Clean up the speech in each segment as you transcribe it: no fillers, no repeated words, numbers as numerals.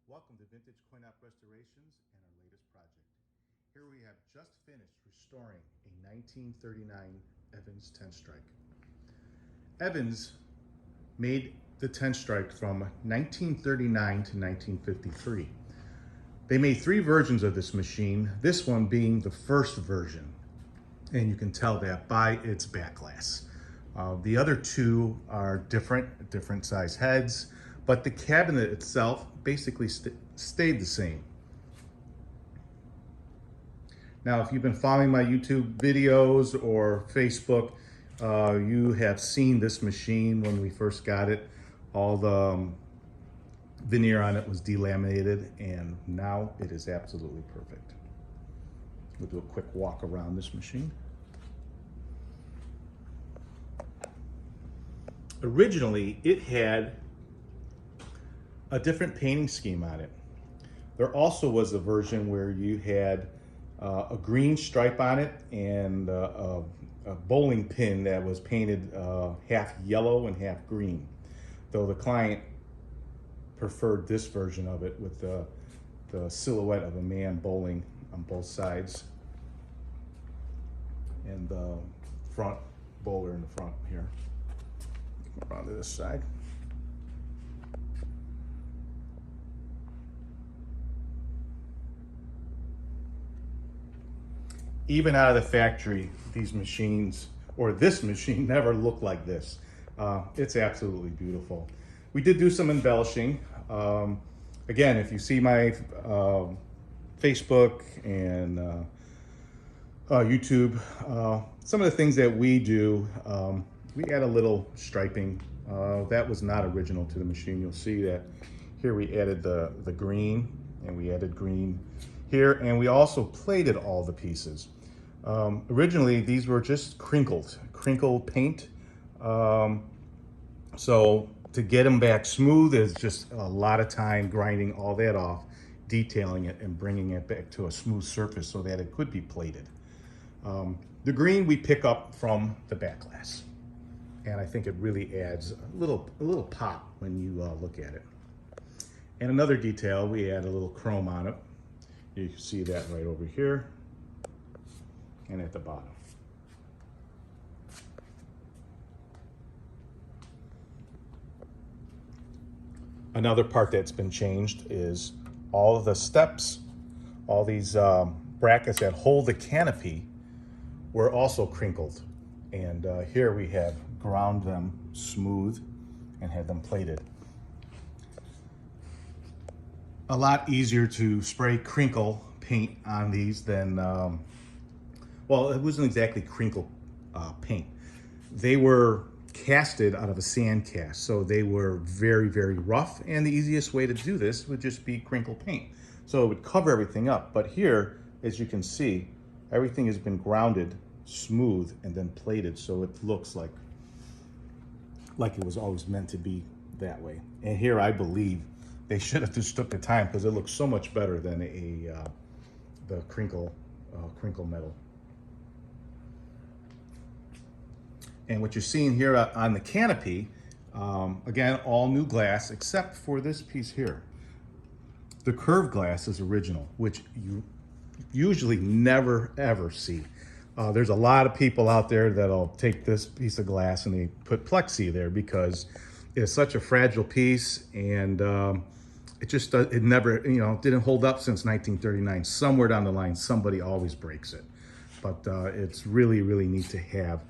Welcome to Vintage Coin-Op Restorations and our latest project. Here we have just finished restoring a 1939 Evans 10 strike. Evans made the 10 strike from 1939 to 1953. They made three versions of this machine, this one being the first version. And you can tell that by its back glass. The other two are different size heads, but the cabinet itself basically stayed the same. Now, if you've been following my YouTube videos or Facebook, you have seen this machine when we first got it. All the veneer on it was delaminated, and now it is absolutely perfect. We'll do a quick walk around this machine. Originally, it had a different painting scheme on it. There also was a version where you had a green stripe on it and a bowling pin that was painted half yellow and half green. Though the client preferred this version of it with the silhouette of a man bowling on both sides and the front bowler in the front here. Around to this side. Even out of the factory, these machines, or this machine, never looked like this. It's absolutely beautiful. We did do some embellishing. Again, if you see my Facebook and YouTube, some of the things that we do, we add a little striping. That was not original to the machine. You'll see that here we added the green, and we added green here, and we also plated all the pieces. Originally, these were just crinkled paint. So to get them back smooth is just a lot of time grinding all that off, detailing it, and bringing it back to a smooth surface so that it could be plated. The green we pick up from the back glass, and I think it really adds a little pop when you look at it. And another detail, we add a little chrome on it. You can see that right over here and at the bottom. Another part that's been changed is all of the steps, all these brackets that hold the canopy were also crinkled. And here we have ground them smooth and had them plated. A lot easier to spray crinkle paint on these than, well, it wasn't exactly crinkle paint. They were casted out of a sand cast, so they were very, very rough, and the easiest way to do this would just be crinkle paint. So it would cover everything up, but here, as you can see, everything has been grounded smooth and then plated, so it looks like it was always meant to be that way. And here I believe they should have just took the time, because it looks so much better than the crinkle metal. And what you're seeing here on the canopy, again, all new glass except for this piece here. The curved glass is original, which you usually never ever see. There's a lot of people out there that'll take this piece of glass and they put plexi there because it's such a fragile piece, and it never, didn't hold up since 1939. Somewhere down the line, somebody always breaks it. But it's really, really neat to have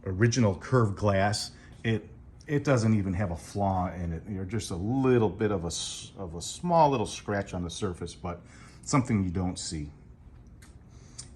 original curved glass. It doesn't even have a flaw in it. You're just a little bit of a small little scratch on the surface, but something you don't see.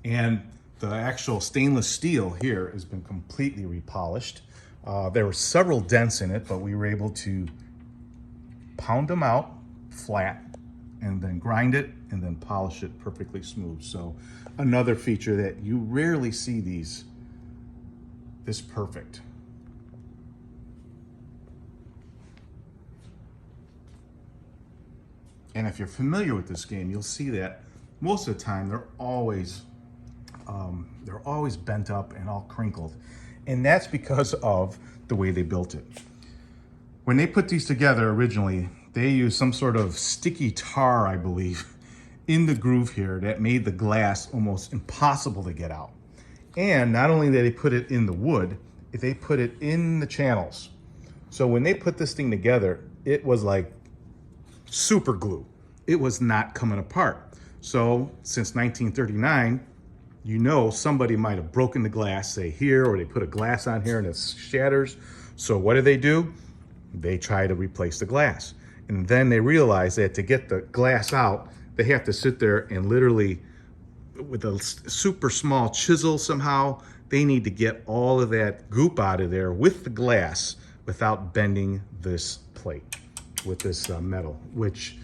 And the actual stainless steel here has been completely repolished. There were several dents in it, but we were able to pound them out flat and then grind it and then polish it perfectly smooth. So another feature that you rarely see this perfect. And if you're familiar with this game, you'll see that most of the time they're always bent up and all crinkled. And that's because of the way they built it. When they put these together originally, they used some sort of sticky tar, I believe, in the groove here that made the glass almost impossible to get out. And not only did they put it in the wood, they put it in the channels. So when they put this thing together, it was like super glue. It was not coming apart. So since 1939, you know somebody might have broken the glass, say here, or they put a glass on here and it shatters. So what do? They try to replace the glass. And then they realize that to get the glass out, they have to sit there and literally, with a super small chisel somehow, they need to get all of that goop out of there with the glass without bending this plate with this metal, which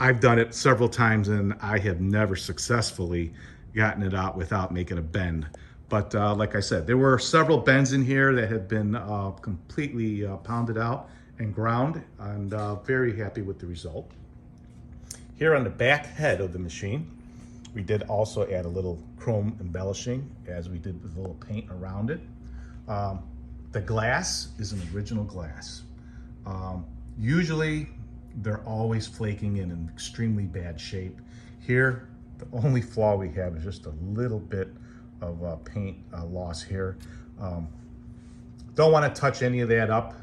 I've done it several times and I have never successfully gotten it out without making a bend. But like I said, there were several bends in here that had been completely pounded out and ground, and very happy with the result. Here on the back head of the machine, we did also add a little chrome embellishing, as we did with a little paint around it. The glass is an original glass. Usually they're always flaking in an extremely bad shape. Here, the only flaw we have is just a little bit of paint loss here. Don't want to touch any of that up.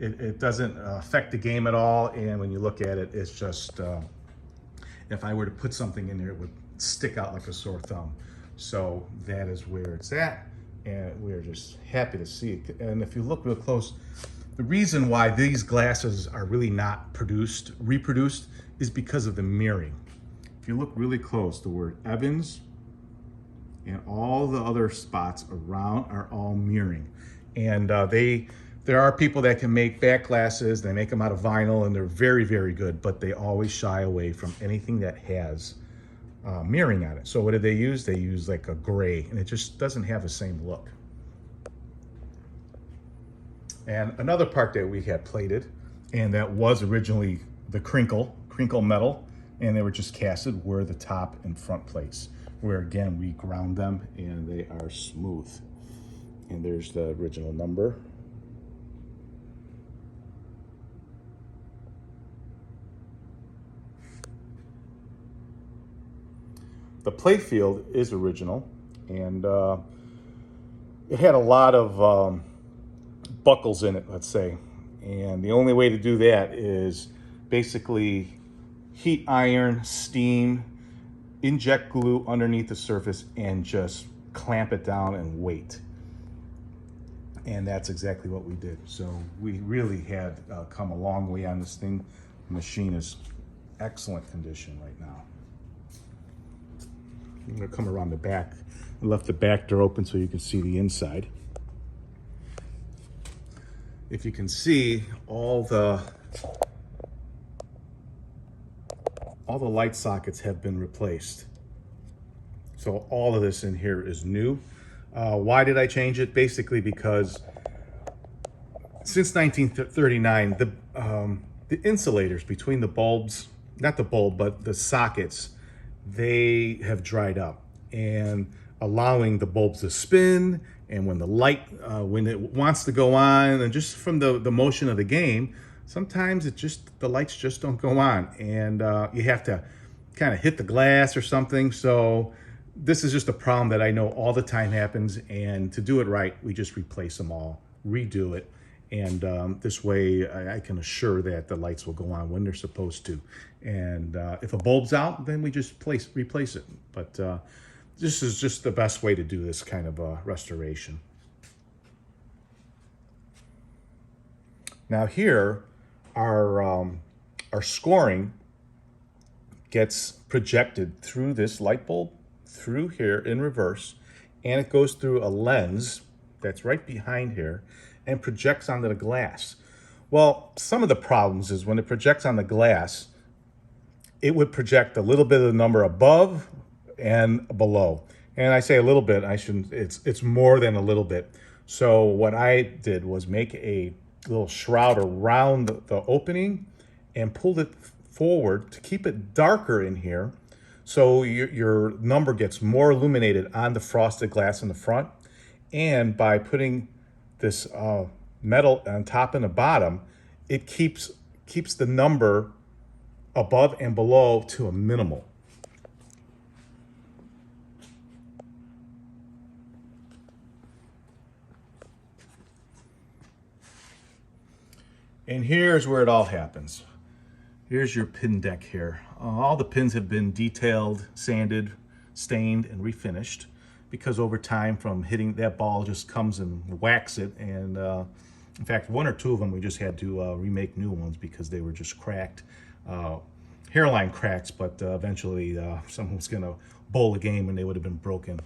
It doesn't affect the game at all. And when you look at it, it's just, if I were to put something in there, it would stick out like a sore thumb. So that is where it's at. And we're just happy to see it. And if you look real close, the reason why these glasses are really not reproduced is because of the mirroring. If you look really close, the word Evans and all the other spots around are all mirroring. And there are people that can make back glasses, they make them out of vinyl, and they're very, very good, but they always shy away from anything that has mirroring on it. So what did they use? They use like a gray, and it just doesn't have the same look. And another part that we had plated, and that was originally the crinkle metal, and they were just casted, were the top and front plates, where again, we ground them and they are smooth. And there's the original number. The play field is original, and it had a lot of buckles in it, let's say. And the only way to do that is basically heat iron, steam, inject glue underneath the surface, and just clamp it down and wait. And that's exactly what we did. So we really had come a long way on this thing. The machine is excellent condition right now. I'm gonna come around the back. I left the back door open so you can see the inside. If you can see, all the light sockets have been replaced. So all of this in here is new. Why did I change it? Basically because since 1939, the insulators between the bulbs, not the bulb, but the sockets, they have dried up, and allowing the bulbs to spin, and when the light, when it wants to go on, and just from the motion of the game, sometimes the lights just don't go on, and you have to kind of hit the glass or something. So this is just a problem that I know all the time happens, and to do it right, we just replace them all, redo it, and this way I can assure that the lights will go on when they're supposed to. And if a bulb's out, then we just replace it. But this is just the best way to do this kind of restoration. Now here, our scoring gets projected through this light bulb, through here in reverse, and it goes through a lens that's right behind here and projects onto the glass. Well, some of the problems is when it projects on the glass, it would project a little bit of the number above and below. And I say a little bit, I shouldn't, it's more than a little bit. So what I did was make a little shroud around the opening and pulled it forward to keep it darker in here, so your number gets more illuminated on the frosted glass in the front. And by putting this metal on top and the bottom, it keeps keeps the number above and below to a minimal. And here's where it all happens. Here's your pin deck here. All the pins have been detailed, sanded, stained, and refinished because over time from hitting that ball just comes and whacks it. And in fact, one or two of them we just had to remake new ones because they were just cracked. Hairline cracks, but eventually someone was gonna bowl a game and they would have been broken.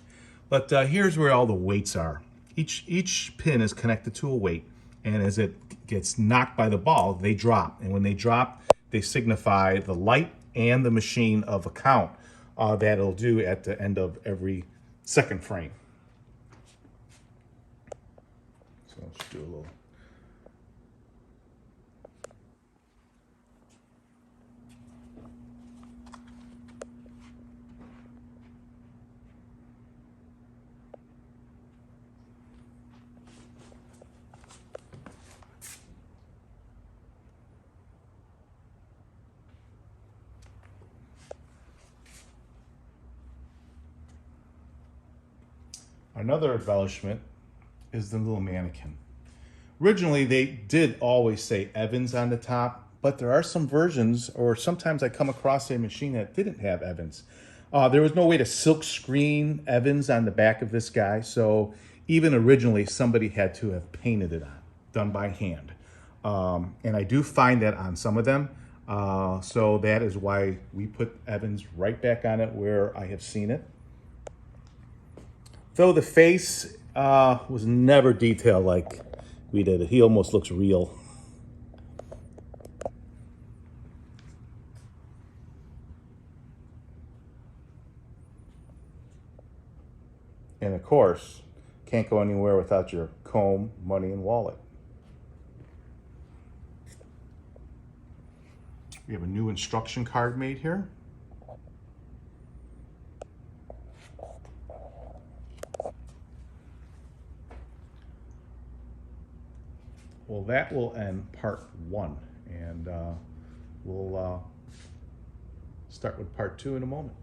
But here's where all the weights are. Each pin is connected to a weight, and as it gets knocked by the ball, they drop. And when they drop, they signify the light and the machine of a count that it'll do at the end of every second frame. So let's do a little. Another embellishment is the little mannequin. Originally, they did always say Evans on the top, but there are some versions, or sometimes I come across a machine that didn't have Evans. There was no way to silk screen Evans on the back of this guy, so even originally somebody had to have painted it on, done by hand. And I do find that on some of them, so that is why we put Evans right back on it where I have seen it. Though the face was never detailed like we did it. He almost looks real. And of course, can't go anywhere without your comb, money, and wallet. We have a new instruction card made here. Well, that will end part 1, and we'll start with part 2 in a moment.